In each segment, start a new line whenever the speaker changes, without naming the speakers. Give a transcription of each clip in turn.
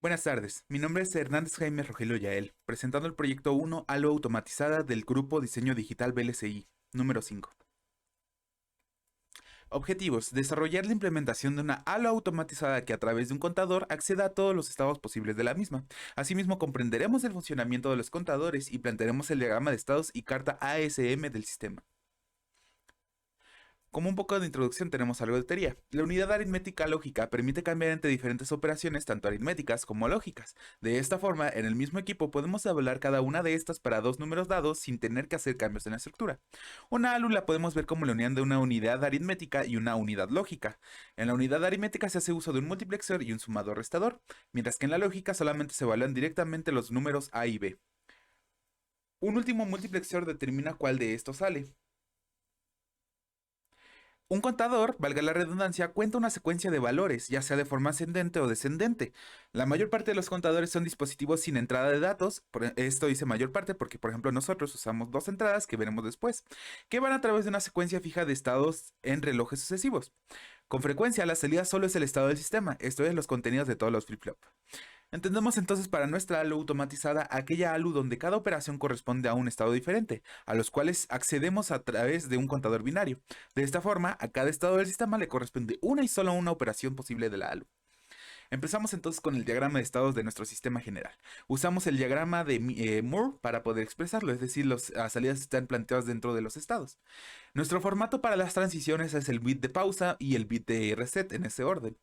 Buenas tardes, mi nombre es Hernández Jaime Rogelio Yael, presentando el proyecto 1 Halo Automatizada del Grupo Diseño Digital BLCI, número 5. Objetivos: desarrollar la implementación de una halo automatizada que a través de un contador acceda a todos los estados posibles de la misma. Asimismo, comprenderemos el funcionamiento de los contadores y plantearemos el diagrama de estados y carta ASM del sistema. Como un poco de introducción tenemos algo de teoría. La unidad aritmética lógica permite cambiar entre diferentes operaciones, tanto aritméticas como lógicas. De esta forma, en el mismo equipo podemos hablar cada una de estas para dos números dados sin tener que hacer cambios en la estructura. Una ALU la podemos ver como la unión de una unidad aritmética y una unidad lógica. En la unidad aritmética se hace uso de un multiplexor y un sumador restador, mientras que en la lógica solamente se evalúan directamente los números A y B. Un último multiplexor determina cuál de estos sale. Un contador, valga la redundancia, cuenta una secuencia de valores, ya sea de forma ascendente o descendente. La mayor parte de los contadores son dispositivos sin entrada de datos. Esto dice mayor parte porque, por ejemplo, nosotros usamos dos entradas que veremos después, que van a través de una secuencia fija de estados en relojes sucesivos. Con frecuencia, la salida solo es el estado del sistema, esto es, los contenidos de todos los flip-flop. Entendemos entonces para nuestra ALU automatizada aquella ALU donde cada operación corresponde a un estado diferente, a los cuales accedemos a través de un contador binario. De esta forma, a cada estado del sistema le corresponde una y solo una operación posible de la ALU. Empezamos entonces con el diagrama de estados de nuestro sistema general. Usamos el diagrama de Moore para poder expresarlo, es decir, las salidas están planteadas dentro de los estados. Nuestro formato para las transiciones es el bit de pausa y el bit de reset en ese orden.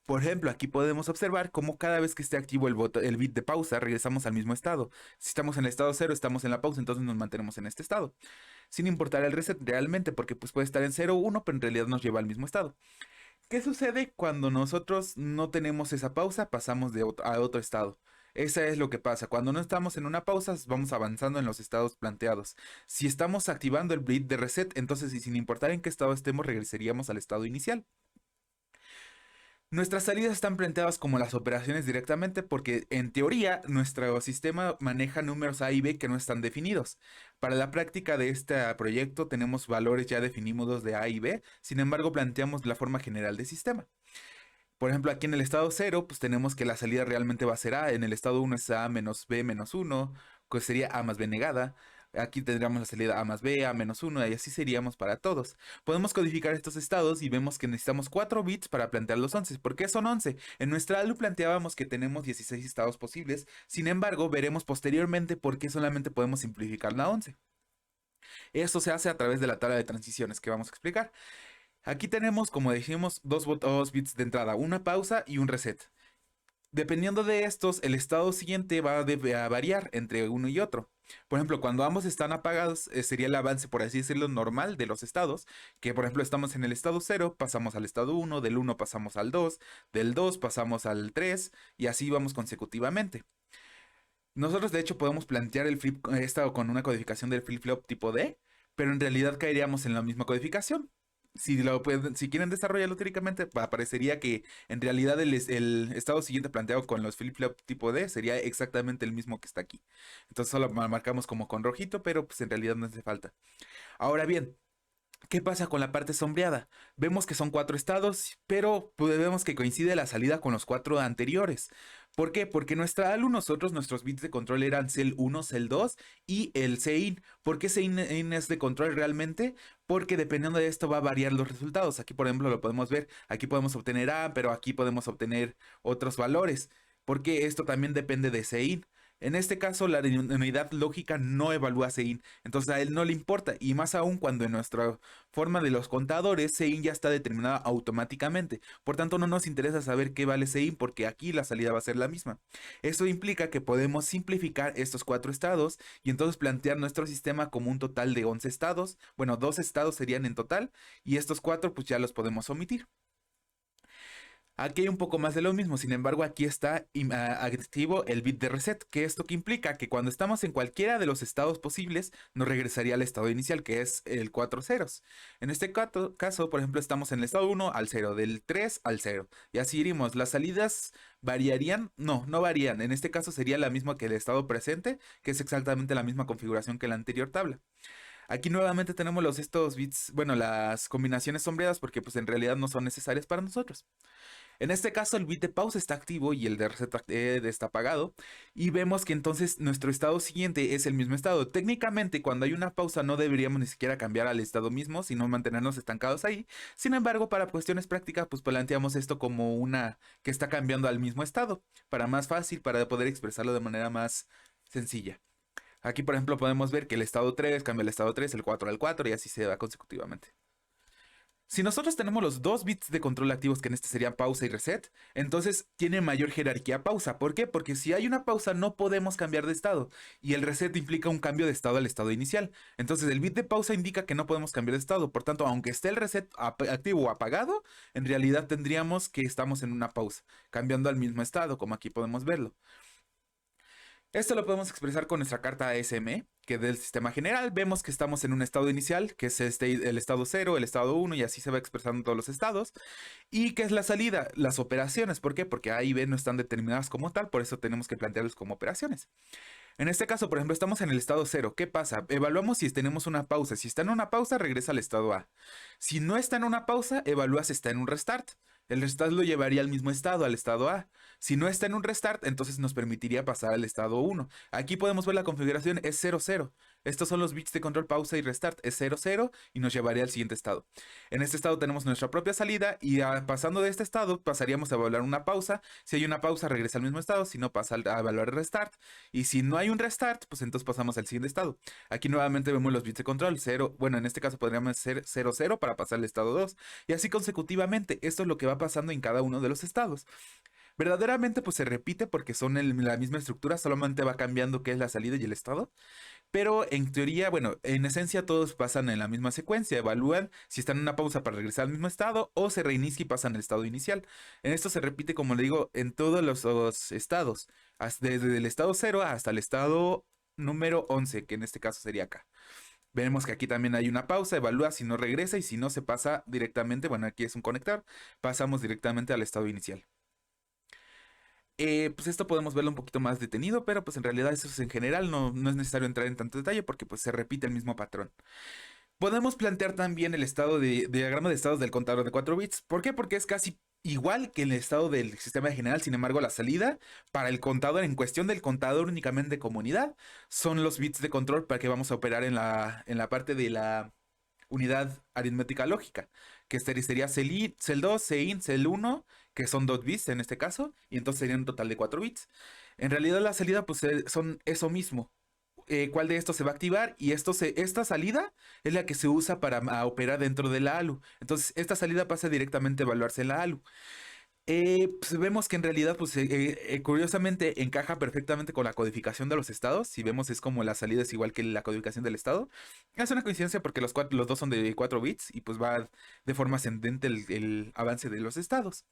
Por ejemplo, aquí podemos observar cómo cada vez que esté activo el bit de pausa, regresamos al mismo estado. Si estamos en el estado cero, estamos en la pausa, entonces nos mantenemos en este estado. Sin importar el reset realmente, porque pues puede estar en cero o 1, pero en realidad nos lleva al mismo estado. ¿Qué sucede cuando nosotros no tenemos esa pausa? Pasamos a otro estado. Eso es lo que pasa. Cuando no estamos en una pausa, vamos avanzando en los estados planteados. Si estamos activando el bit de reset, entonces y sin importar en qué estado estemos, regresaríamos al estado inicial. Nuestras salidas están planteadas como las operaciones directamente porque en teoría nuestro sistema maneja números A y B que no están definidos. Para la práctica de este proyecto tenemos valores ya definidos de A y B, sin embargo planteamos la forma general del sistema. Por ejemplo, aquí en el estado cero, pues tenemos que la salida realmente va a ser A. En el estado uno es A menos B menos uno, que sería A más B negada. Aquí tendríamos la salida A más B, A menos uno, y así seríamos para todos. Podemos codificar estos estados y vemos que necesitamos 4 bits para plantear los 11. ¿Por qué son 11? En nuestra ALU planteábamos que tenemos 16 estados posibles. Sin embargo, veremos posteriormente por qué solamente podemos simplificar la 11. Esto se hace a través de la tabla de transiciones que vamos a explicar. Aquí tenemos, como dijimos, dos bits de entrada, una pausa y un reset. Dependiendo de estos, el estado siguiente va a variar entre uno y otro. Por ejemplo, cuando ambos están apagados, sería el avance, por así decirlo, normal de los estados. Que, por ejemplo, estamos en el estado cero, pasamos al estado uno, del uno pasamos al 2, del 2 pasamos al 3 y así vamos consecutivamente. Nosotros, de hecho, podemos plantear esta con una codificación del flip-flop tipo D, pero en realidad caeríamos en la misma codificación. Si quieren desarrollarlo teóricamente, aparecería que en realidad el estado siguiente planteado con los flip-flop tipo D sería exactamente el mismo que está aquí. Entonces solo marcamos como con rojito, pero pues en realidad no hace falta. Ahora bien, ¿qué pasa con la parte sombreada? Vemos que son 4 estados, pero pues vemos que coincide la salida con los 4 anteriores. ¿Por qué? Porque nuestra ALU, nuestros bits de control eran cell uno, cell 2 y el CIN. ¿Por qué CIN es de control realmente? Porque dependiendo de esto va a variar los resultados. Aquí, por ejemplo, lo podemos ver. Aquí podemos obtener A, pero aquí podemos obtener otros valores. Porque esto también depende de CIN. En este caso, la unidad lógica no evalúa Sein, entonces a él no le importa, y más aún cuando en nuestra forma de los contadores, Sein ya está determinada automáticamente. Por tanto, no nos interesa saber qué vale Sein porque aquí la salida va a ser la misma. Esto implica que podemos simplificar estos 4 estados y entonces plantear nuestro sistema como un total de 11 estados. Bueno, 2 estados serían en total, y estos 4 pues ya los podemos omitir. Aquí hay un poco más de lo mismo, sin embargo aquí está activo el bit de reset, que esto que implica que cuando estamos en cualquiera de los estados posibles nos regresaría al estado inicial, que es el 4 ceros. En este caso, por ejemplo, estamos en el estado uno al cero, del 3 al cero, y así iríamos. ¿Las salidas variarían? No, no varían. En este caso sería la misma que el estado presente, que es exactamente la misma configuración que la anterior tabla. Aquí nuevamente tenemos estos bits, bueno, las combinaciones sombreadas porque pues en realidad no son necesarias para nosotros. En este caso, el bit de pausa está activo y el de reset está apagado. Y vemos que entonces nuestro estado siguiente es el mismo estado. Técnicamente, cuando hay una pausa, no deberíamos ni siquiera cambiar al estado mismo, sino mantenernos estancados ahí. Sin embargo, para cuestiones prácticas, pues planteamos esto como una que está cambiando al mismo estado, para más fácil, para poder expresarlo de manera más sencilla. Aquí, por ejemplo, podemos ver que el estado 3 cambia el estado 3, el 4 al 4 y así se va consecutivamente. Si nosotros tenemos los dos bits de control activos, que en este serían pausa y reset, entonces tiene mayor jerarquía pausa. ¿Por qué? Porque si hay una pausa no podemos cambiar de estado y el reset implica un cambio de estado al estado inicial. Entonces el bit de pausa indica que no podemos cambiar de estado. Por tanto, aunque esté el reset activo o apagado, en realidad tendríamos que estamos en una pausa, cambiando al mismo estado, como aquí podemos verlo. Esto lo podemos expresar con nuestra carta ASM, que del sistema general vemos que estamos en un estado inicial, que es el estado 0, el estado 1, y así se va expresando todos los estados. ¿Y qué es la salida? Las operaciones. ¿Por qué? Porque A y B no están determinadas como tal, por eso tenemos que plantearlos como operaciones. En este caso, por ejemplo, estamos en el estado 0. ¿Qué pasa? Evaluamos si tenemos una pausa. Si está en una pausa, regresa al estado A. Si no está en una pausa, evalúa si está en un restart. El restart lo llevaría al mismo estado, al estado A. Si no está en un restart, entonces nos permitiría pasar al estado 1. Aquí podemos ver la configuración es 00. Estos son los bits de control pausa y restart. Es 00 y nos llevaría al siguiente estado. En este estado tenemos nuestra propia salida y pasando de este estado pasaríamos a evaluar una pausa. Si hay una pausa, regresa al mismo estado. Si no, pasa a evaluar el restart. Y si no hay un restart, pues entonces pasamos al siguiente estado. Aquí nuevamente vemos los bits de control. 0, bueno, en este caso podríamos ser 00 para pasar al estado 2. Y así consecutivamente. Esto es lo que va pasando en cada uno de los estados. Verdaderamente pues se repite porque son la misma estructura, solamente va cambiando qué es la salida y el estado. Pero en teoría, bueno, en esencia todos pasan en la misma secuencia, evalúan si están en una pausa para regresar al mismo estado o se reinicia y pasan al estado inicial. En esto se repite, como le digo, en todos los estados, desde el estado 0 hasta el estado número 11, que en este caso sería acá. Vemos que aquí también hay una pausa, evalúa si no regresa y si no se pasa directamente, bueno, aquí es un conector, pasamos directamente al estado inicial. Pues esto podemos verlo un poquito más detenido, pero pues en realidad eso es en general, no es necesario entrar en tanto detalle porque pues se repite el mismo patrón. Podemos plantear también el estado diagrama de estados del contador de 4 bits. ¿Por qué? Porque es casi igual que el estado del sistema general, sin embargo la salida para el contador, en cuestión del contador únicamente como unidad, son los bits de control para que vamos a operar en la parte de la unidad aritmética lógica, que sería cel 2, cein, cel 1, que son 2 bits en este caso, y entonces serían un total de 4 bits. En realidad la salida pues son eso mismo. ¿Cuál de estos se va a activar? Y esta salida es la que se usa para operar dentro de la ALU. Entonces esta salida pasa directamente a evaluarse en la ALU. Pues vemos que en realidad, pues curiosamente encaja perfectamente con la codificación de los estados. Si vemos, es como la salida es igual que la codificación del estado. Es una coincidencia porque los dos son de 4 bits y pues va de forma ascendente el avance de los estados.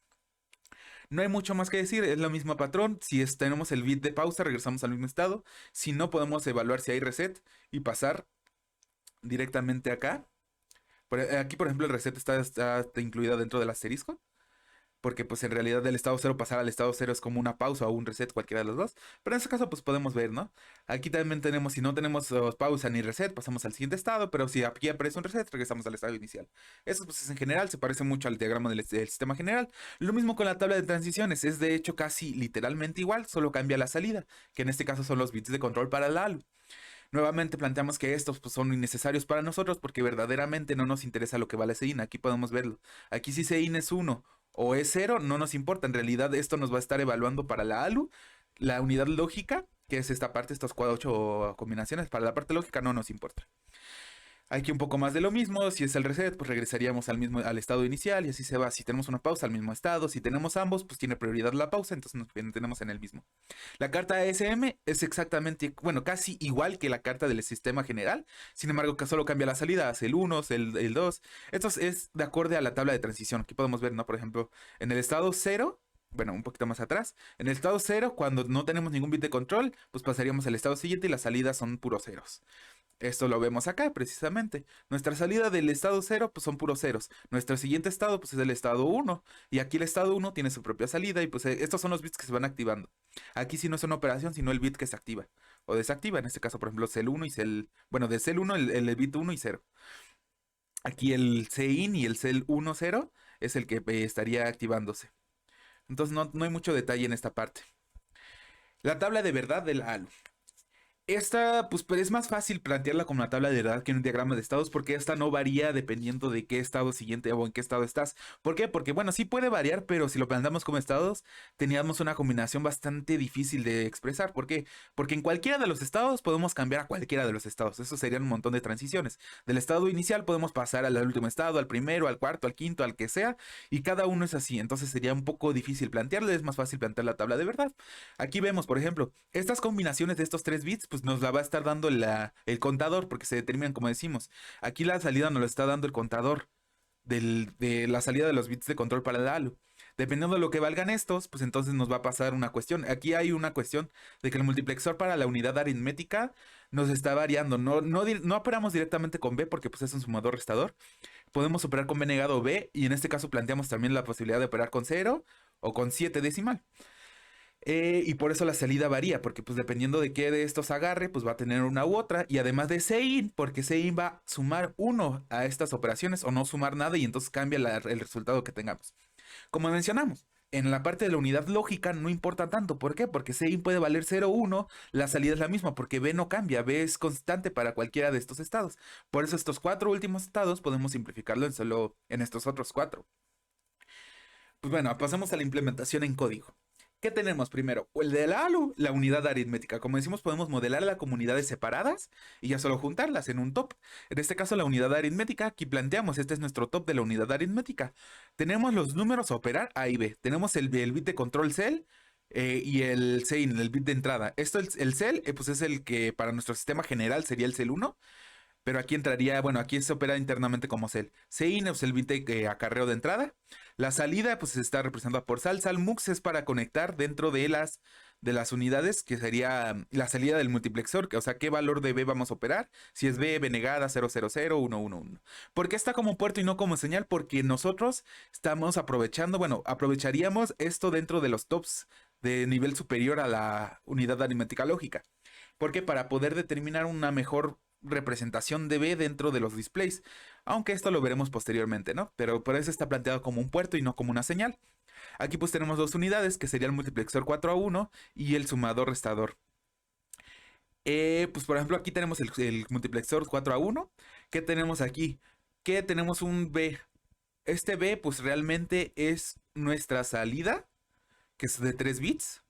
No hay mucho más que decir, es lo mismo patrón. Si tenemos el bit de pausa, regresamos al mismo estado. Si no, podemos evaluar si hay reset y pasar directamente acá. Aquí, por ejemplo, el reset está incluido dentro del asterisco porque pues en realidad del estado cero pasar al estado cero es como una pausa o un reset, cualquiera de los dos. Pero en este caso pues podemos ver, ¿no? Aquí también tenemos, si no tenemos pausa ni reset, pasamos al siguiente estado, pero si aquí aparece un reset, regresamos al estado inicial. Eso pues es en general, se parece mucho al diagrama del sistema general. Lo mismo con la tabla de transiciones, es de hecho casi literalmente igual, solo cambia la salida, que en este caso son los bits de control para la ALU. Nuevamente planteamos que estos pues, son innecesarios para nosotros porque verdaderamente no nos interesa lo que vale Sein. Aquí podemos verlo. Aquí si Sein es 1 o es 0, no nos importa. En realidad esto nos va a estar evaluando para la ALU, la unidad lógica, que es esta parte, estas 8 combinaciones. Para la parte lógica no nos importa. Aquí un poco más de lo mismo, si es el reset, pues regresaríamos al estado inicial y así se va. Si tenemos una pausa, al mismo estado. Si tenemos ambos, pues tiene prioridad la pausa, entonces nos mantenemos en el mismo. La carta ASM es exactamente, bueno, casi igual que la carta del sistema general. Sin embargo, que solo cambia la salida, hace el 1, el 2. Esto es de acorde a la tabla de transición. Aquí podemos ver, ¿no? Por ejemplo, en el estado 0. Bueno, un poquito más atrás. En el estado 0, cuando no tenemos ningún bit de control, pues pasaríamos al estado siguiente y las salidas son puros ceros. Esto lo vemos acá precisamente. Nuestra salida del estado 0 pues son puros ceros. Nuestro siguiente estado pues es el estado 1. Y aquí el estado 1 tiene su propia salida y pues estos son los bits que se van activando. Aquí sí no es una operación, sino el bit que se activa o desactiva. En este caso, por ejemplo, cel 1 y cel... Bueno, de cel 1 el bit 1 y 0. Aquí el cein y el cel 1, 0 es el que estaría activándose. Entonces no hay mucho detalle en esta parte. La tabla de verdad del ALU. Esta, pues es más fácil plantearla como una tabla de verdad que en un diagrama de estados porque esta no varía dependiendo de qué estado siguiente o en qué estado estás. ¿Por qué? Porque, bueno, sí puede variar, pero si lo planteamos como estados, teníamos una combinación bastante difícil de expresar. ¿Por qué? Porque en cualquiera de los estados podemos cambiar a cualquiera de los estados. Eso serían un montón de transiciones. Del estado inicial podemos pasar al último estado, al primero, al cuarto, al quinto, al que sea, y cada uno es así. Entonces sería un poco difícil plantearlo, es más fácil plantear la tabla de verdad. Aquí vemos, por ejemplo, estas combinaciones de estos 3 bits, pues nos la va a estar dando el contador, porque se determinan como decimos. Aquí la salida nos lo está dando el contador de la salida de los bits de control para el ALU. Dependiendo de lo que valgan estos, pues entonces nos va a pasar una cuestión. Aquí hay una cuestión de que el multiplexor para la unidad aritmética nos está variando. No operamos directamente con B porque pues es un sumador restador. Podemos operar con B negado o B y en este caso planteamos también la posibilidad de operar con 0 o con 7 decimal. Y por eso la salida varía, porque pues dependiendo de qué de estos agarre, pues va a tener una u otra. Y además de Sein, porque Sein va a sumar uno a estas operaciones o no sumar nada y entonces cambia el resultado que tengamos. Como mencionamos, en la parte de la unidad lógica no importa tanto. ¿Por qué? Porque Sein puede valer 0, 1, la salida es la misma, porque B no cambia, B es constante para cualquiera de estos estados. Por eso estos 4 últimos estados podemos simplificarlo en solo en estos otros 4. Pues bueno, pasamos a la implementación en código. ¿Qué tenemos primero? El de la ALU, la unidad aritmética. Como decimos, podemos modelar las comunidades separadas y ya solo juntarlas en un top. En este caso, la unidad aritmética, aquí planteamos, este es nuestro top de la unidad aritmética. Tenemos los números a operar A y B. Tenemos el bit de control cell y el sein, el bit de entrada. El cell, pues es el que para nuestro sistema general sería el cell 1. Pero aquí entraría, bueno, aquí se opera internamente como cell. Sein es el bit de acarreo de entrada. La salida, pues está representada por sal. Sal mux es para conectar dentro de las unidades, que sería la salida del multiplexor, o sea, qué valor de B vamos a operar. Si es B, B negada, 000, 111. ¿Por qué está como puerto y no como señal? Porque nosotros estamos aprovechando, bueno, aprovecharíamos esto dentro de los tops de nivel superior a la unidad aritmética lógica. Porque para poder determinar una mejor representación de B dentro de los displays, aunque esto lo veremos posteriormente, ¿no? Pero por eso está planteado como un puerto y no como una señal. Aquí pues tenemos dos unidades, que sería el multiplexor 4 a 1 y el sumador restador. Pues por ejemplo aquí tenemos el multiplexor 4 a 1. ¿Qué tenemos aquí? Que tenemos un B. Este B pues realmente es nuestra salida, que es de 3 bits.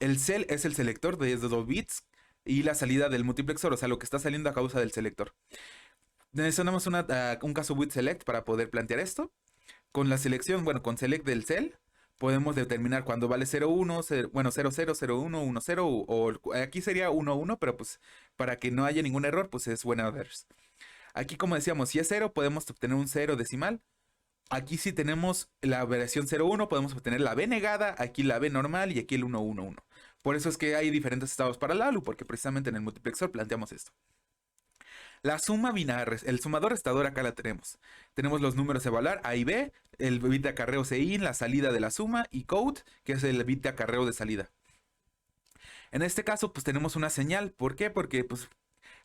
El cell es el selector de 2 bits y la salida del multiplexor, o sea, lo que está saliendo a causa del selector. Necesitamos un caso with select para poder plantear esto. Con la selección, bueno, con select del cell, podemos determinar cuando vale 0, 1, bueno, 0, 0, 0, 1, 1, 0, o aquí sería 1, 1, pero pues para que no haya ningún error, pues es when others. Aquí, como decíamos, si es 0, podemos obtener un 0 decimal. Aquí si tenemos la variación 0, 1, podemos obtener la B negada, aquí la B normal y aquí el 1, 1, 1. Por eso es que hay diferentes estados para la ALU, porque precisamente en el multiplexor planteamos esto. La suma binar, el sumador restador acá la tenemos. Tenemos los números a evaluar, A y B, el bit de acarreo CIN, la salida de la suma, y code, que es el bit de acarreo de salida. En este caso, pues tenemos una señal. ¿Por qué? Porque pues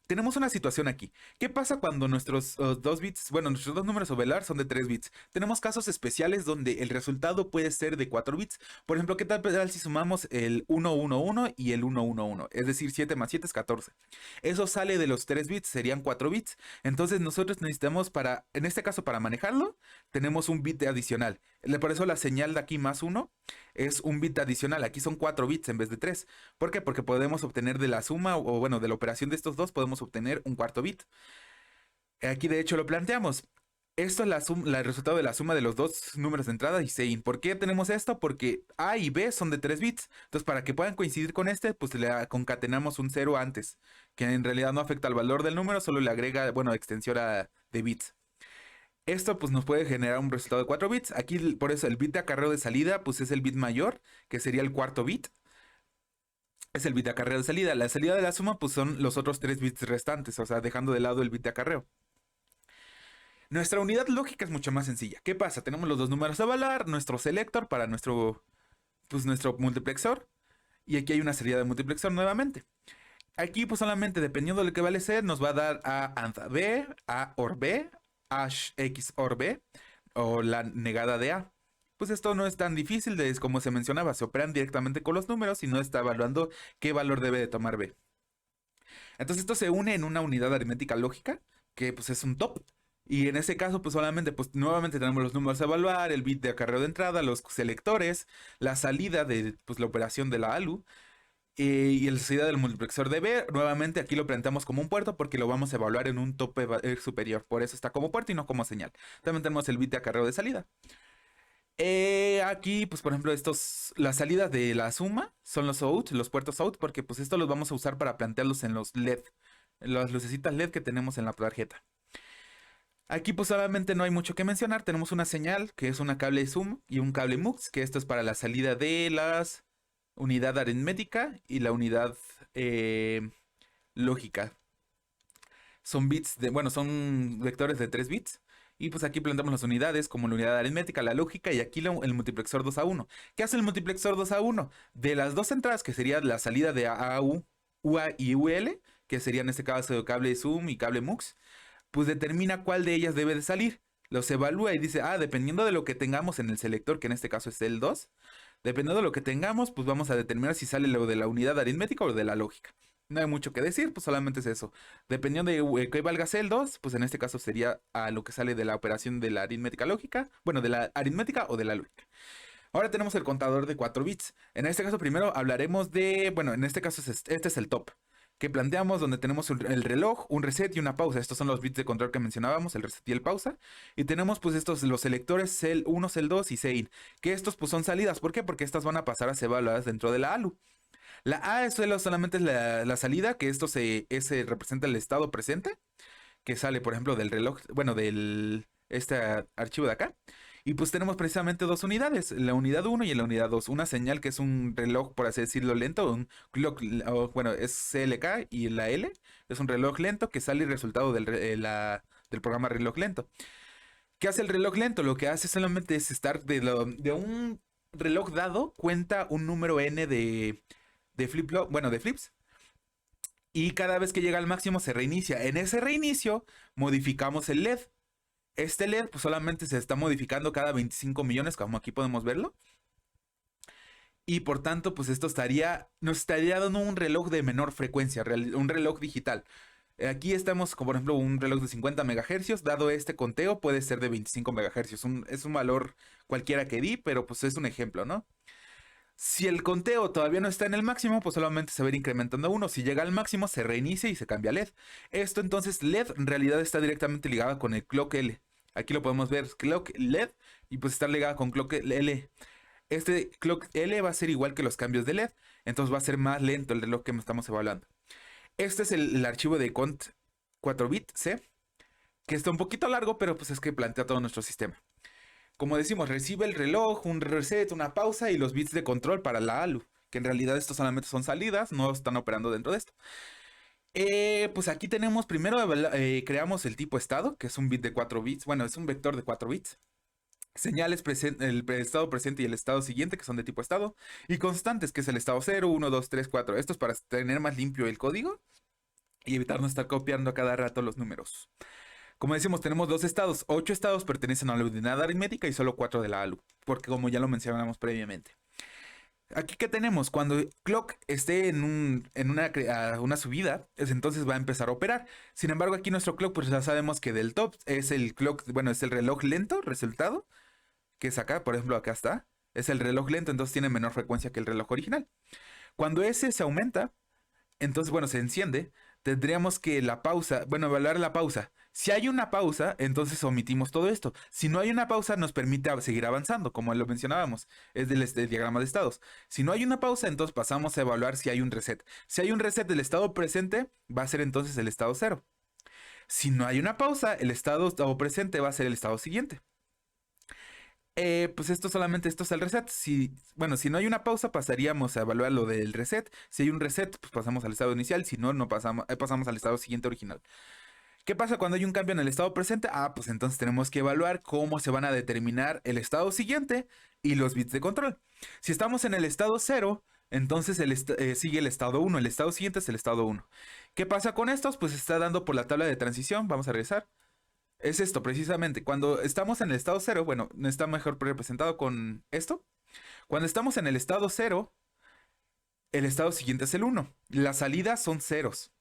tenemos una situación aquí. ¿Qué pasa cuando nuestros dos bits, bueno, nuestros dos números a velar son de 3 bits? Tenemos casos especiales donde el resultado puede ser de 4 bits. Por ejemplo, ¿qué tal si sumamos el 111 y el 111? Es decir, 7 más 7 es 14. Eso sale de los 3 bits, serían 4 bits. Entonces nosotros necesitamos en este caso, para manejarlo, tenemos un bit adicional. Por eso la señal de aquí más 1 es un bit adicional. Aquí son 4 bits en vez de 3. ¿Por qué? Porque podemos obtener de la suma, o bueno, de la operación de estos dos, podemos obtener un cuarto bit. Aquí de hecho lo planteamos. Esto es el resultado de la suma de los dos números de entrada y sein. ¿Por qué tenemos esto? Porque A y B son de 3 bits. Entonces, para que puedan coincidir con este, pues le concatenamos un 0 antes, que en realidad no afecta al valor del número, solo le agrega, bueno, extensión de bits. Esto pues nos puede generar un resultado de 4 bits. Aquí por eso el bit de acarreo de salida pues es el bit mayor, que sería el cuarto bit. Es el bit de acarreo de salida. La salida de la suma pues son los otros 3 bits restantes, o sea, dejando de lado el bit de acarreo. Nuestra unidad lógica es mucho más sencilla. ¿Qué pasa? Tenemos los dos números a evaluar, nuestro selector para nuestro multiplexor, y aquí hay una salida de multiplexor nuevamente. Aquí pues solamente dependiendo de lo que vale ser, nos va a dar A AND B, A OR B, H X OR B, o la negada de A. pues esto no es tan difícil, como se mencionaba, se operan directamente con los números y no está evaluando qué valor debe de tomar B. Entonces esto se une en una unidad aritmética lógica, que pues es un top. Y en ese caso, pues solamente, pues nuevamente tenemos los números a evaluar, el bit de acarreo de entrada, los selectores, la salida de pues, la operación de la ALU y la salida del multiplexor de B. Nuevamente aquí lo presentamos como un puerto porque lo vamos a evaluar en un tope superior. Por eso está como puerto y no como señal. También tenemos el bit de acarreo de salida. Aquí, pues por ejemplo, las salidas de la suma son los out, los puertos out, porque pues esto los vamos a usar para plantearlos en los LED, en las lucecitas LED que tenemos en la tarjeta. Aquí pues solamente no hay mucho que mencionar, tenemos una señal que es una cable sum y un cable mux, que esto es para la salida de las unidad aritmética y la unidad lógica. Son bits bueno, son vectores de 3 bits. Y pues aquí planteamos las unidades como la unidad aritmética, la lógica y aquí el multiplexor 2 a 1. ¿Qué hace el multiplexor 2 a 1? De las dos entradas que sería la salida de AU, UA y UL, que serían en este caso cable sum y cable mux, pues determina cuál de ellas debe de salir. Los evalúa y dice, dependiendo de lo que tengamos en el selector, que en este caso es el 2, dependiendo de lo que tengamos, pues vamos a determinar si sale lo de la unidad aritmética o de la lógica. No hay mucho que decir, pues solamente es eso. Dependiendo de que valga el 2, pues en este caso sería a lo que sale de la operación de la aritmética lógica, bueno, de la aritmética o de la lógica. Ahora tenemos el contador de 4 bits. En este caso primero hablaremos de, bueno, en este caso este es el top, que planteamos donde tenemos el reloj, un reset y una pausa. Estos son los bits de control que mencionábamos, el reset y el pausa. Y tenemos pues estos, los selectores CEL 1, CEL 2 y CEIN, que estos pues son salidas. ¿Por qué? Porque estas van a pasar a ser evaluadas dentro de la ALU. La A solamente es la salida, que esto se representa el estado presente, que sale, por ejemplo, del reloj, bueno, este archivo de acá. Y pues tenemos precisamente dos unidades, la unidad 1 y la unidad 2. Una señal que es un reloj, por así decirlo, lento, un clock, bueno, es CLK, y la L es un reloj lento que sale el resultado del programa reloj lento. ¿Qué hace el reloj lento? Lo que hace solamente es estar de un reloj dado, cuenta un número n de flip-flop, bueno, de flips. Y cada vez que llega al máximo se reinicia. En ese reinicio modificamos el LED. Este LED pues solamente se está modificando cada 25 millones, como aquí podemos verlo. Y por tanto, pues esto nos estaría dando un reloj de menor frecuencia, un reloj digital. Aquí estamos, como por ejemplo, un reloj de 50 MHz, dado este conteo puede ser de 25 MHz. Es un valor cualquiera que di, pero pues es un ejemplo, ¿no? Si el conteo todavía no está en el máximo, pues solamente se va a ir incrementando uno. Si llega al máximo, se reinicia y se cambia a LED. Esto entonces, LED en realidad está directamente ligado con el clock L. Aquí lo podemos ver, clock LED, y pues está ligado con clock L. Este clock L va a ser igual que los cambios de LED, entonces va a ser más lento el reloj que estamos evaluando. Este es el archivo de cont 4-bit C, que está un poquito largo, pero pues es que plantea todo nuestro sistema. Como decimos, recibe el reloj, un reset, una pausa y los bits de control para la ALU, que en realidad estos solamente son salidas, no están operando dentro de esto. Pues aquí tenemos, primero creamos el tipo estado, que es un bit de 4 bits, bueno, es un vector de 4 bits. Señales el estado presente y el estado siguiente, que son de tipo estado. Y constantes, que es el estado 0, 1, 2, 3, 4. Esto es para tener más limpio el código y evitar no estar copiando a cada rato los números. Como decimos, tenemos dos estados. 8 estados pertenecen a la unidad aritmética y solo 4 de la ALU, porque como ya lo mencionamos previamente. Aquí que tenemos, cuando clock esté en una subida, entonces va a empezar a operar. Sin embargo, aquí nuestro clock, pues ya sabemos que del top es el clock, bueno, es el reloj lento, resultado, que es acá, por ejemplo, acá está. Es el reloj lento, entonces tiene menor frecuencia que el reloj original. Cuando ese se aumenta, entonces, bueno, se enciende, tendríamos que evaluar la pausa. Si hay una pausa, entonces omitimos todo esto. Si no hay una pausa, nos permite seguir avanzando, como lo mencionábamos, es del diagrama de estados. Si no hay una pausa, entonces pasamos a evaluar si hay un reset. Si hay un reset del estado presente, va a ser entonces el estado 0. Si no hay una pausa, el estado presente va a ser el estado siguiente. Pues esto es el reset. Si no hay una pausa, pasaríamos a evaluar lo del reset. Si hay un reset, pues pasamos al estado inicial. Si no, pasamos al estado siguiente original. ¿Qué pasa cuando hay un cambio en el estado presente? Pues entonces tenemos que evaluar cómo se van a determinar el estado siguiente y los bits de control. Si estamos en el estado 0, entonces sigue el estado 1. El estado siguiente es el estado 1. ¿Qué pasa con estos? Pues está dando por la tabla de transición. Vamos a regresar. Es esto, precisamente. Cuando estamos en el estado cero, bueno, está mejor representado con esto. Cuando estamos en el estado cero, el estado siguiente es el uno. Las salidas son ceros.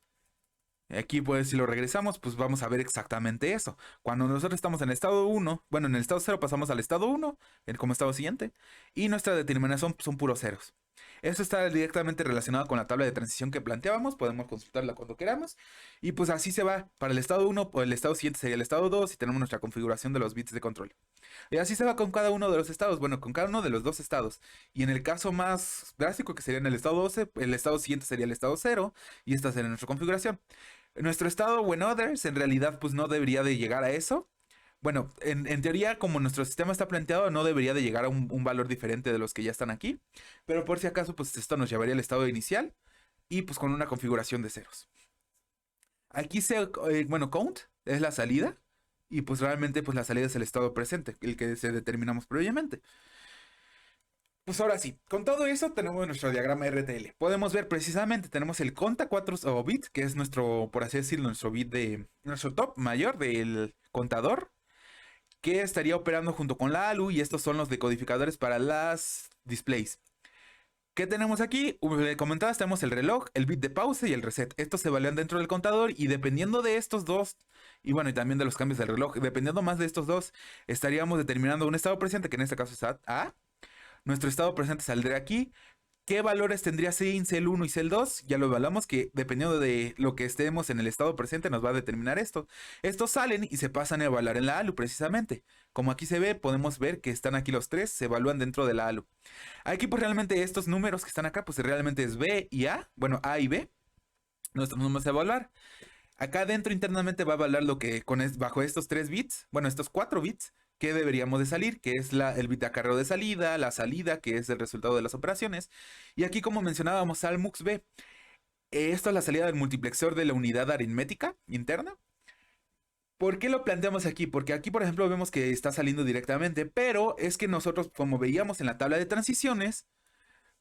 Aquí, pues, si lo regresamos, pues vamos a ver exactamente eso. Cuando nosotros estamos en el estado uno, bueno, en el estado cero pasamos al estado uno, como estado siguiente, y nuestra determinación son puros ceros. Eso está directamente relacionado con la tabla de transición que planteábamos, podemos consultarla cuando queramos, y pues así se va. Para el estado uno, o el estado siguiente sería el estado 2 y tenemos nuestra configuración de los bits de control. Y así se va con cada uno de los estados, bueno, con cada uno de los dos estados. Y en el caso más drástico, que sería en el estado 12, el estado siguiente sería el estado cero, y esta sería nuestra configuración. Nuestro estado when others en realidad pues no debería de llegar a eso. Bueno, en teoría como nuestro sistema está planteado no debería de llegar a un valor diferente de los que ya están aquí. Pero por si acaso pues esto nos llevaría al estado inicial y pues con una configuración de ceros. Aquí bueno, count es la salida y pues realmente pues la salida es el estado presente, el que se determinamos previamente. Pues ahora sí, con todo eso tenemos nuestro diagrama RTL. Podemos ver precisamente, tenemos el conta 4 o bit, que es nuestro, por así decirlo, nuestro bit de nuestro top mayor del contador, que estaría operando junto con la ALU y estos son los decodificadores para las displays. ¿Qué tenemos aquí? Como le comentabas, tenemos el reloj, el bit de pausa y el reset. Estos se evalúan dentro del contador y dependiendo de estos dos, y bueno, y también de los cambios del reloj, dependiendo más de estos dos, estaríamos determinando un estado presente, que en este caso es A. Nuestro estado presente saldría aquí. ¿Qué valores tendría Sein, Cell 1 y Cell 2? Ya lo evaluamos que dependiendo de lo que estemos en el estado presente nos va a determinar esto. Estos salen y se pasan a evaluar en la ALU precisamente. Como aquí se ve, podemos ver que están aquí los tres, se evalúan dentro de la ALU. Aquí pues realmente estos números que están acá pues realmente es B y A, bueno A y B. Nuestros números a evaluar. Acá adentro internamente va a evaluar lo que bajo estos 3 bits, bueno, estos 4 bits, que deberíamos de salir, que es el bit de acarreo de salida, la salida, que es el resultado de las operaciones. Y aquí, como mencionábamos, al MUX B, esto es la salida del multiplexor de la unidad aritmética interna. ¿Por qué lo planteamos aquí? Porque aquí, por ejemplo, vemos que está saliendo directamente, pero es que nosotros, como veíamos en la tabla de transiciones,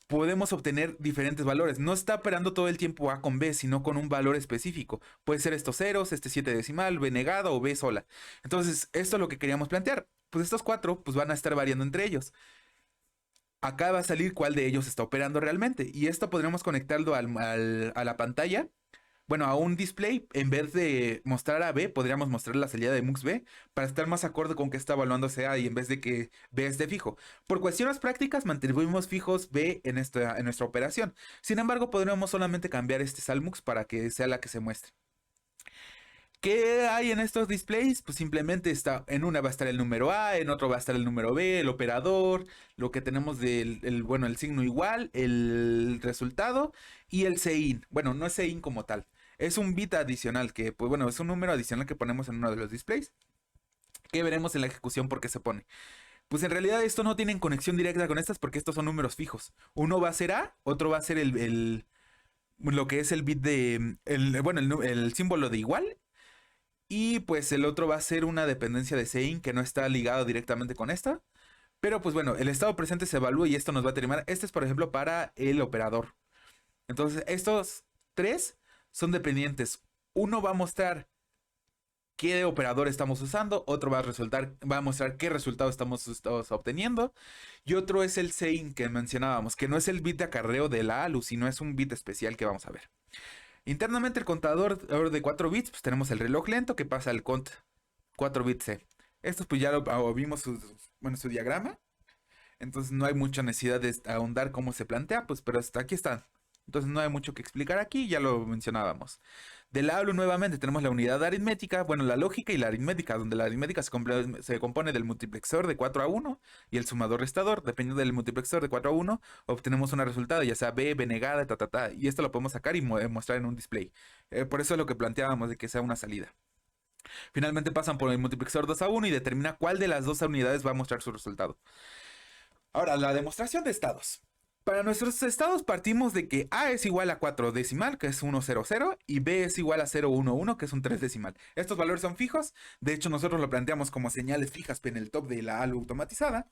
podemos obtener diferentes valores. No está operando todo el tiempo A con B, sino con un valor específico. Puede ser estos ceros, este 7 decimal, B negada o B sola. Entonces, esto es lo que queríamos plantear. Pues estos cuatro pues van a estar variando entre ellos. Acá va a salir cuál de ellos está operando realmente. Y esto podríamos conectarlo a la pantalla. Bueno, a un display, en vez de mostrar a B, podríamos mostrar la salida de MUX B para estar más acorde con que está evaluándose A y en vez de que B esté fijo. Por cuestiones prácticas, mantuvimos fijos B en nuestra operación. Sin embargo, podríamos solamente cambiar este SalMux para que sea la que se muestre. ¿Qué hay en estos displays? Pues simplemente está, en una va a estar el número A, en otro va a estar el número B, el operador, lo que tenemos bueno, el signo igual, el resultado y el Sein. Bueno, no es Sein como tal. Es un bit adicional que, pues bueno, es un número adicional que ponemos en uno de los displays. Que veremos en la ejecución por qué se pone. Pues en realidad esto no tiene conexión directa con estas porque estos son números fijos. Uno va a ser A, otro va a ser lo que es el bit de, bueno, el símbolo de igual. Y pues el otro va a ser una dependencia de Sein que no está ligado directamente con esta. Pero pues bueno, el estado presente se evalúa y esto nos va a determinar. Este es por ejemplo para el operador. Entonces estos tres son dependientes. Uno va a mostrar qué operador estamos usando, otro va a mostrar qué resultado estamos obteniendo, y otro es el Sein que mencionábamos, que no es el bit de acarreo de la ALU, sino es un bit especial que vamos a ver. Internamente el contador de 4 bits, pues tenemos el reloj lento que pasa al cont 4 bits C. Estos pues ya lo vimos bueno, su diagrama. Entonces no hay mucha necesidad de ahondar cómo se plantea, pues pero hasta aquí están. Entonces no hay mucho que explicar aquí, ya lo mencionábamos. Del ALU nuevamente tenemos la unidad aritmética, bueno, la lógica y la aritmética, donde la aritmética se compone del multiplexor de 4 a 1 y el sumador restador. Dependiendo del multiplexor de 4 a 1, obtenemos un resultado, ya sea B, B negada, y esto lo podemos sacar y mostrar en un display. Por eso es lo que planteábamos de que sea una salida. Finalmente pasan por el multiplexor 2 a 1 y determina cuál de las dos unidades va a mostrar su resultado. Ahora, la demostración de estados. Para nuestros estados partimos de que A es igual a 4 decimal, que es 100, y B es igual a 011, que es un 3 decimal. Estos valores son fijos, de hecho nosotros lo planteamos como señales fijas en el top de la ALU automatizada,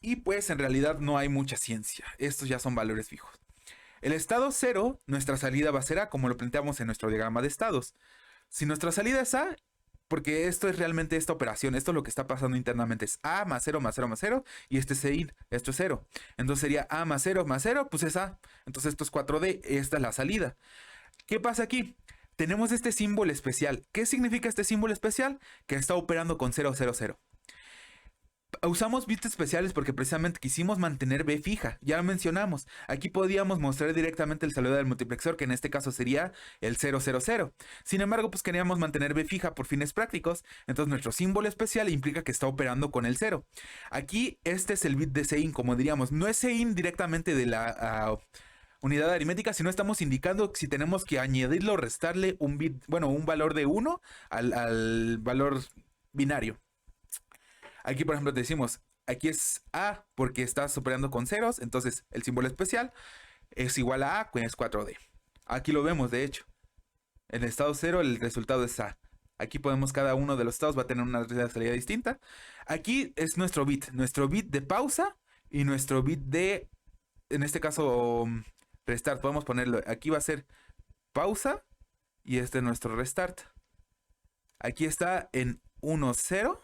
y pues en realidad no hay mucha ciencia, estos ya son valores fijos. El estado 0, nuestra salida va a ser A, como lo planteamos en nuestro diagrama de estados. Si nuestra salida es A, porque esto es realmente esta operación, esto es lo que está pasando internamente, es A más 0 más 0 más 0, y este es CIN, esto es 0. Entonces sería A más 0 más 0, pues es A. Entonces esto es 4D, esta es la salida. ¿Qué pasa aquí? Tenemos este símbolo especial. ¿Qué significa este símbolo especial? Que está operando con 0, 0, 0. Usamos bits especiales porque precisamente quisimos mantener B fija, ya lo mencionamos. Aquí podíamos mostrar directamente el saludo del multiplexor, que en este caso sería el 000. Sin embargo, pues queríamos mantener B fija por fines prácticos, entonces nuestro símbolo especial implica que está operando con el 0. Aquí este es el bit de CIN, como diríamos, no es CIN directamente de la unidad aritmética, sino estamos indicando si tenemos que añadirlo o restarle un bit, bueno, un valor de 1 al valor binario. Aquí, por ejemplo, decimos, aquí es A porque está operando con ceros, entonces el símbolo especial es igual a que es 4D. Aquí lo vemos, de hecho. En el estado 0 el resultado es A. Aquí podemos, cada uno de los estados va a tener una salida distinta. Aquí es nuestro bit de pausa y nuestro bit de, en este caso, restart. Podemos ponerlo, aquí va a ser pausa y este es nuestro restart. Aquí está en 1, 0.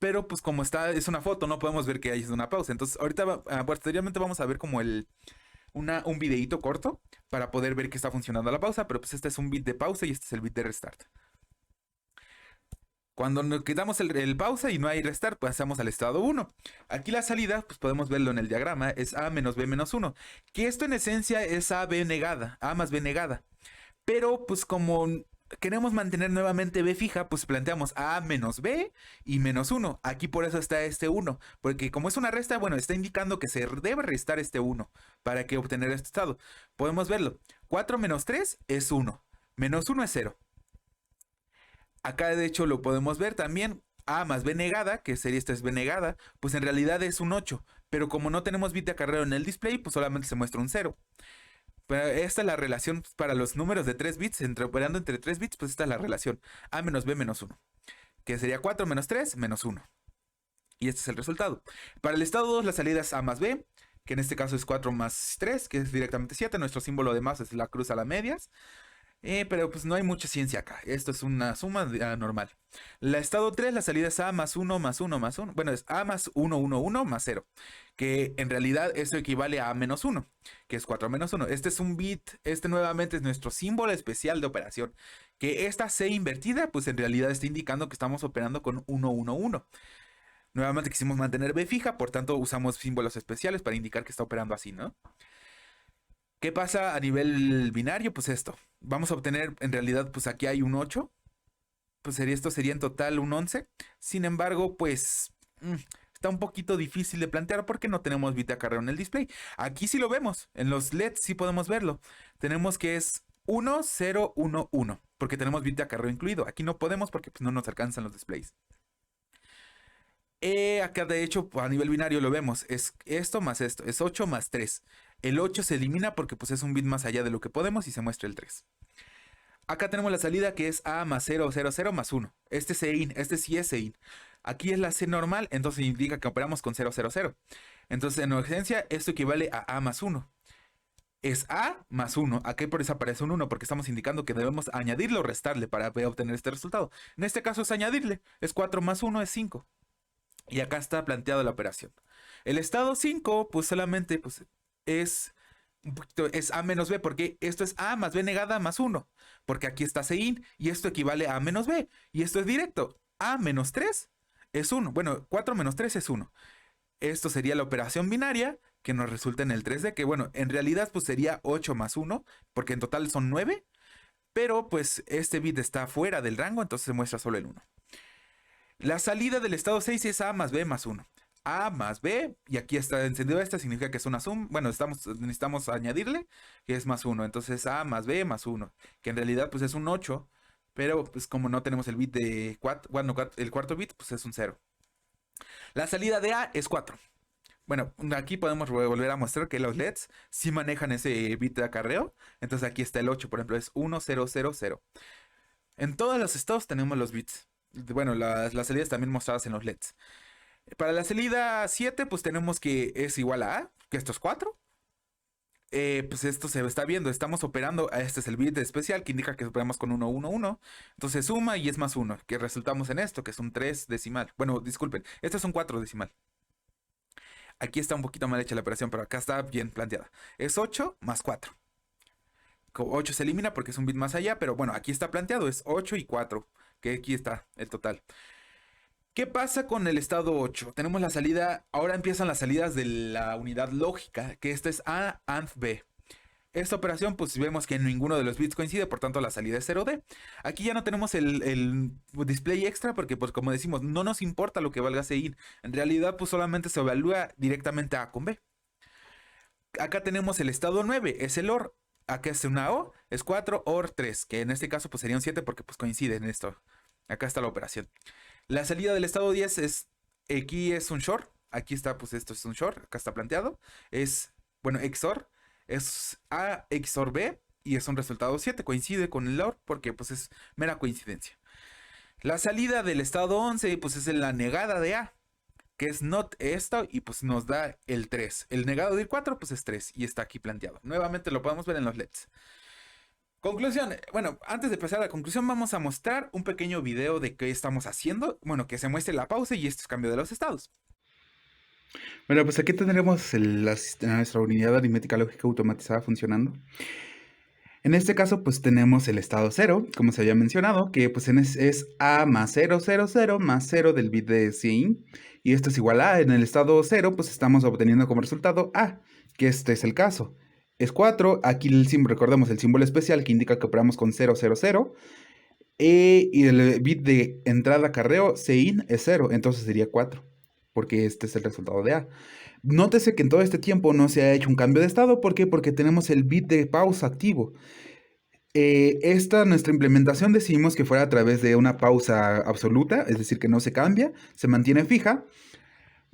Pero pues como está, es una foto, no podemos ver que hay una pausa. Entonces ahorita, posteriormente vamos a ver como un videíto corto para poder ver que está funcionando la pausa. Pero pues este es un bit de pausa y este es el bit de restart. Cuando nos quitamos el pausa y no hay restart, pues pasamos al estado 1. Aquí la salida, pues podemos verlo en el diagrama, es A menos B menos 1. Que esto en esencia es A, B negada, A más B negada. Pero pues como queremos mantener nuevamente B fija, pues planteamos A menos B y menos 1. Aquí por eso está este 1. Porque como es una resta, bueno, está indicando que se debe restar este 1 para que obtener este estado. Podemos verlo. 4 menos 3 es 1. Menos 1 es 0. Acá de hecho lo podemos ver también. A más B negada, que sería esta es B negada, pues en realidad es un 8. Pero como no tenemos bit de acarreo en el display, pues solamente se muestra un 0. Pero esta es la relación para los números de 3 bits, operando entre 3 bits, pues esta es la relación. A menos B menos 1. Que sería 4 menos 3 menos 1. Y este es el resultado. Para el estado 2 la salida es A más B, que en este caso es 4 más 3, que es directamente 7. Nuestro símbolo de más es la cruz a las medias. Pero pues no hay mucha ciencia acá. Esto es una suma normal. La estado 3, la salida es A más 1 más 1 más 1. Bueno, es A más 1, 1, 1 más 0. Que en realidad eso equivale a A menos 1, que es 4 menos 1. Este es un bit, este nuevamente es nuestro símbolo especial de operación. Que esta C invertida, pues en realidad está indicando que estamos operando con 1, 1, 1. Nuevamente quisimos mantener B fija, por tanto usamos símbolos especiales para indicar que está operando así, ¿no? ¿Qué pasa a nivel binario? Pues esto. Vamos a obtener, en realidad, pues aquí hay un 8. Pues esto sería en total un 11. Sin embargo, pues está un poquito difícil de plantear porque no tenemos bit de acarreo en el display. Aquí sí lo vemos. En los LEDs sí podemos verlo. Tenemos que es 1, 0, 1, 1. Porque tenemos bit de acarreo incluido. Aquí no podemos porque pues, no nos alcanzan los displays. Acá de hecho a nivel binario lo vemos, es esto más esto, es 8 más 3. El 8 se elimina porque pues es un bit más allá de lo que podemos y se muestra el 3. Acá tenemos la salida que es A más 0, 0, 0 más 1. Este es CIN, este sí es CIN. Aquí es la C normal, entonces indica que operamos con 0, 0, 0. Entonces en esencia esto equivale a A más 1. Es A más 1. Aquí por eso aparece un 1 porque estamos indicando que debemos añadirle o restarle para obtener este resultado. En este caso es añadirle, es 4 más 1 es 5. Y acá está planteada la operación. El estado 5, pues solamente pues, es un poquito, es A menos B, porque esto es A más B negada más 1. Porque aquí está CIN y esto equivale a A menos B. Y esto es directo. A menos 3 es 1. Bueno, 4 menos 3 es 1. Esto sería la operación binaria que nos resulta en el 3D, que bueno, en realidad pues sería 8 más 1, porque en total son 9. Pero pues este bit está fuera del rango, entonces se muestra solo el 1. La salida del estado 6 es A más B más 1. A más B, y aquí está encendido esta, significa que es una sum. Bueno, necesitamos añadirle, que es más 1. Entonces A más B más 1, que en realidad pues es un 8, pero pues como no tenemos el bit de 4, bueno, el cuarto bit, pues es un 0. La salida de A es 4. Bueno, aquí podemos volver a mostrar que los LEDs sí manejan ese bit de acarreo. Entonces aquí está el 8, por ejemplo, es 1, 0, 0, 0. En todos los estados tenemos los bits. Bueno, las salidas también mostradas en los LEDs. Para la salida 7, pues tenemos que es igual a A, que esto es 4. pues esto se está viendo, estamos operando, este es el bit especial que indica que operamos con 1, 1, 1, entonces suma y es más 1, que resultamos en esto, que es un 3 decimal. Bueno, disculpen, esto es un 4 decimal. Aquí está un poquito mal hecha la operación, pero acá está bien planteada. Es 8 más 4. 8 se elimina porque es un bit más allá, pero bueno, aquí está planteado, es 8 y 4, que aquí está el total. ¿Qué pasa con el estado 8? Tenemos la salida, ahora empiezan las salidas de la unidad lógica, que esta es A AND B. Esta operación, pues vemos que ninguno de los bits coincide, por tanto la salida es 0D. Aquí ya no tenemos el display extra porque, pues como decimos, no nos importa lo que valga CIN. En realidad, pues solamente se evalúa directamente A con B. Acá tenemos el estado 9, es el OR. Acá es una O, es 4, OR 3, que en este caso pues sería un 7 porque pues coincide en esto. Acá está la operación. La salida del estado 10 es, aquí es un short, aquí está pues esto es un short, acá está planteado. Es, bueno, XOR, es A XOR B y es un resultado 7, coincide con el OR porque pues es mera coincidencia. La salida del estado 11 pues es la negada de A, que es not esto y pues nos da el 3. El negado del 4 pues es 3 y está aquí planteado. Nuevamente lo podemos ver en los LEDs. Conclusión, bueno, antes de pasar a la conclusión vamos a mostrar un pequeño video de qué estamos haciendo, bueno, que se muestre la pausa y estos cambios de los estados.
Bueno, pues aquí tendremos nuestra unidad aritmética lógica automatizada funcionando. En este caso, pues tenemos el estado 0, como se había mencionado, que pues es A más 0, 0, 0 más 0 del bit de CIN. Y esto es igual a, en el estado 0, pues estamos obteniendo como resultado A, que este es el caso. Es 4, aquí recordemos el símbolo especial que indica que operamos con 0, 0, 0. Y el bit de entrada acarreo CIN es 0, entonces sería 4, porque este es el resultado de A. Nótese que en todo este tiempo no se ha hecho un cambio de estado. ¿Por qué? Porque tenemos el bit de pausa activo. Nuestra implementación decidimos que fuera a través de una pausa absoluta, es decir, que no se cambia, se mantiene fija.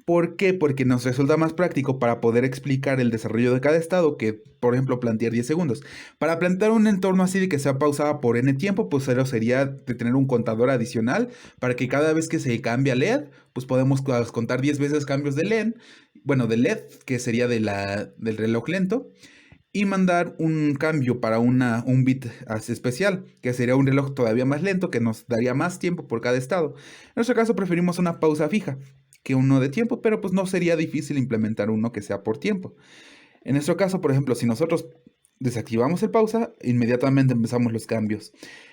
¿Por qué? Porque nos resulta más práctico para poder explicar el desarrollo de cada estado que, por ejemplo, plantear 10 segundos. Para plantear un entorno así de que sea pausada por n tiempo, pues cero sería de tener un contador adicional para que cada vez que se cambia LED, pues podemos contar 10 veces cambios de LED, bueno, de LED, que sería del reloj lento, y mandar un cambio para un bit así especial, que sería un reloj todavía más lento, que nos daría más tiempo por cada estado. En nuestro caso preferimos una pausa fija que uno de tiempo, pero pues no sería difícil implementar uno que sea por tiempo. En nuestro caso, por ejemplo, si nosotros desactivamos el pausa, inmediatamente empezamos los cambios.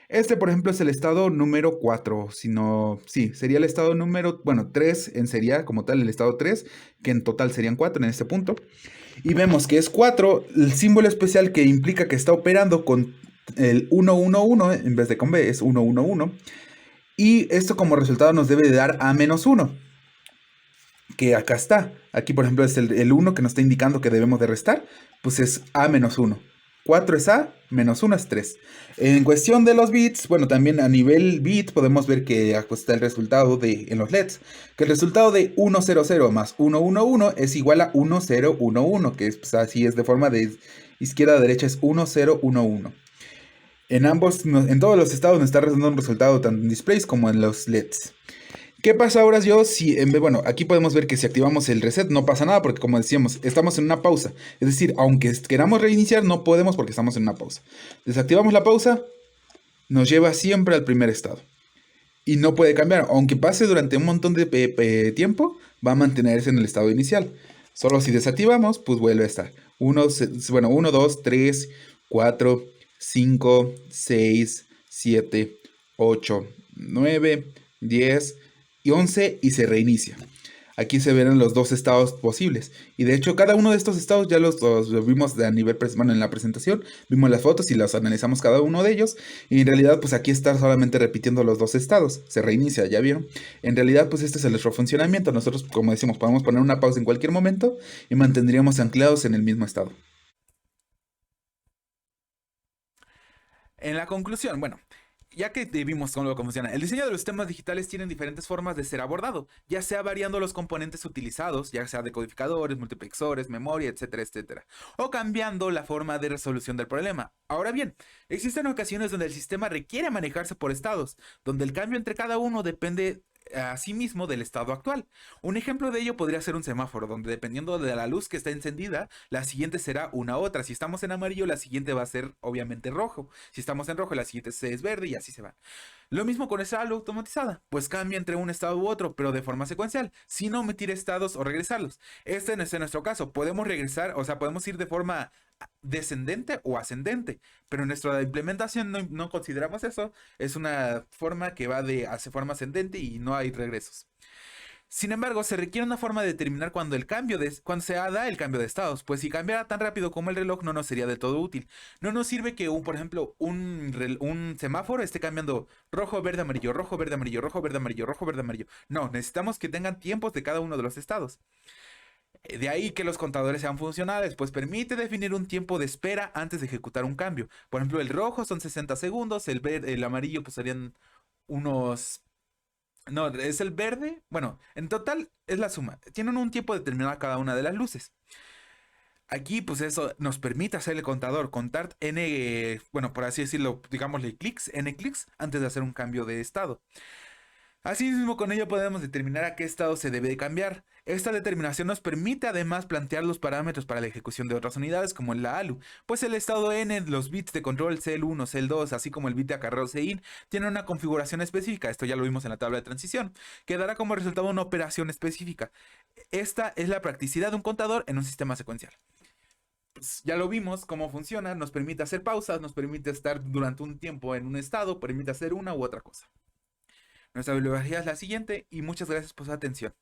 Este, por ejemplo, es el estado número 4, sí, sería el estado número, bueno, 3 sería como tal el estado 3, que en total serían 4 en este punto. Y vemos que es 4, el símbolo especial que implica que está operando con el 1, 1, 1, en vez de con B, es 1, 1, 1. Y esto como resultado nos debe de dar A menos 1, que acá está. Aquí, por ejemplo, es el 1 que nos está indicando que debemos de restar, pues es A menos 1. 4 es A, menos 1 es 3. En cuestión de los bits, bueno, también a nivel bit podemos ver que pues, está el resultado en los LEDs, que el resultado de 1, 0, 0 más 1, 1, 1 es igual a 1, 0, 1, 1, que es, pues, así es de forma de izquierda a derecha, es 1, 0, 1, 1. En todos los estados nos está dando un resultado tanto en displays como en los LEDs. ¿Qué pasa ahora yo si, bueno, aquí podemos ver que si activamos el reset no pasa nada porque como decíamos, estamos en una pausa. Es decir, aunque queramos reiniciar no podemos porque estamos en una pausa. Desactivamos la pausa, nos lleva siempre al primer estado. Y no puede cambiar, aunque pase durante un montón de tiempo, va a mantenerse en el estado inicial. Solo si desactivamos, pues vuelve a estar. 1, 2, 3, 4, 5, 6, 7, 8, 9, 10 y 11 y se reinicia. Aquí se verán los dos estados posibles. Y de hecho, cada uno de estos estados ya los vimos a nivel, bueno, en la presentación. Vimos las fotos y las analizamos cada uno de ellos. Y en realidad, pues aquí está solamente repitiendo los dos estados. Se reinicia, ¿ya vieron? En realidad, pues este es nuestro funcionamiento. Nosotros, como decimos, podemos poner una pausa en cualquier momento y mantendríamos anclados en el mismo estado.
En la conclusión, bueno, ya que vimos cómo funciona, el diseño de los sistemas digitales tienen diferentes formas de ser abordado, ya sea variando los componentes utilizados, ya sea decodificadores, multiplexores, memoria, etcétera, etcétera, o cambiando la forma de resolución del problema. Ahora bien, existen ocasiones donde el sistema requiere manejarse por estados, donde el cambio entre cada uno depende asimismo del estado actual. Un ejemplo de ello podría ser un semáforo, donde dependiendo de la luz que está encendida, la siguiente será una otra. Si estamos en amarillo, la siguiente va a ser obviamente rojo. Si estamos en rojo, la siguiente es verde y así se va. Lo mismo con esa algo automatizada, pues cambia entre un estado u otro, pero de forma secuencial, sin omitir estados o regresarlos. Este no es nuestro caso, podemos regresar, o sea, podemos ir de forma descendente o ascendente, pero en nuestra implementación no consideramos eso, es una forma que va de hacia forma ascendente y no hay regresos. Sin embargo, se requiere una forma de determinar cuando se da el cambio de estados, pues si cambiara tan rápido como el reloj no nos sería del todo útil. No nos sirve que por ejemplo, un semáforo esté cambiando rojo, verde, amarillo, rojo, verde, amarillo, rojo, verde, amarillo, rojo, verde, amarillo. No, necesitamos que tengan tiempos de cada uno de los estados. De ahí que los contadores sean funcionales, pues permite definir un tiempo de espera antes de ejecutar un cambio. Por ejemplo, el rojo son 60 segundos, el amarillo pues serían unos. No, es el verde. Bueno, en total es la suma. Tienen un tiempo determinado cada una de las luces. Aquí, pues eso nos permite hacer el contador, contar n, bueno, por así decirlo, digámosle clics, n clics, antes de hacer un cambio de estado. Asimismo, con ello podemos determinar a qué estado se debe de cambiar. Esta determinación nos permite además plantear los parámetros para la ejecución de otras unidades, como en la ALU, pues el estado N, los bits de control CL1, CL2, así como el bit de acarreo CIN, tienen una configuración específica, esto ya lo vimos en la tabla de transición, que dará como resultado una operación específica. Esta es la practicidad de un contador en un sistema secuencial. Pues ya lo vimos cómo funciona, nos permite hacer pausas, nos permite estar durante un tiempo en un estado, permite hacer una u otra cosa. Nuestra bibliografía es la siguiente y muchas gracias por su atención.